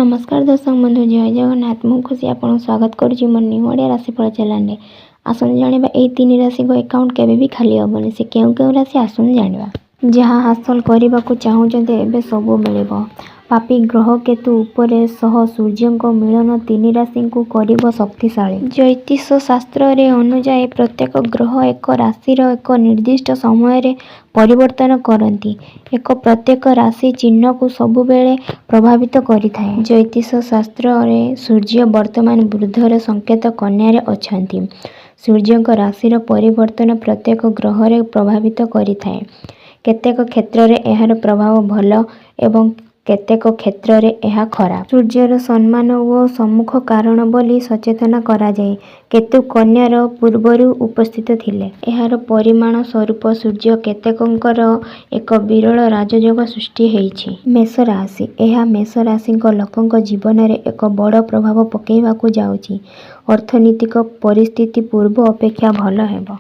नमस्कार दर्शक बंधु जय जगन्नाथ मु खुशी आपन स्वागत करुँच मोर न्यू ओडिया राशिफल चैनल आसन जाना यही तीन राशि को अकाउंट केबे भी खाली हेनी से क्यों राशि आसन जाना जहाँ हासिल करने को चाहते एवं सबू मिल पापी ग्रह केतु उपरे सह सूर्य को मिलन तीन राशि को कर शक्तिशाली। ज्योतिष शास्त्र अनुजाई प्रत्येक ग्रह एक राशि एक निर्दिष्ट समय परिवर्तन करती एक प्रत्येक राशि चिन्ह को सबुबले प्रभावित करिथाए। ज्योतिष शास्त्र सूर्य वर्तमान वृद्धर संकेत कन्या अछंती। सूर्य राशि परिवर्तन प्रत्येक ग्रह रे प्रभावित करिथाए। केतेक क्षेत्र रे एहार प्रभाव भल एवं केतेक क्षेत्र रे एहा खराब। सूर्यर सम्मान और सम्मुख कारण बोली सचेतन करा जाए। केतु कन्यार पूर्वर उपस्थित थिले। एहार परिमाण स्वरूप सूर्य केतेकंकर एक विरल राजयोग सृष्टि हेइछि। मेष राशि एहा मेष राशि लोकंक जीवन रे एक बड़ प्रभाव पकेइबाकू जाउछि। अर्थनीतिक परिस्थिति पूर्व अपेक्षा भल हेबो।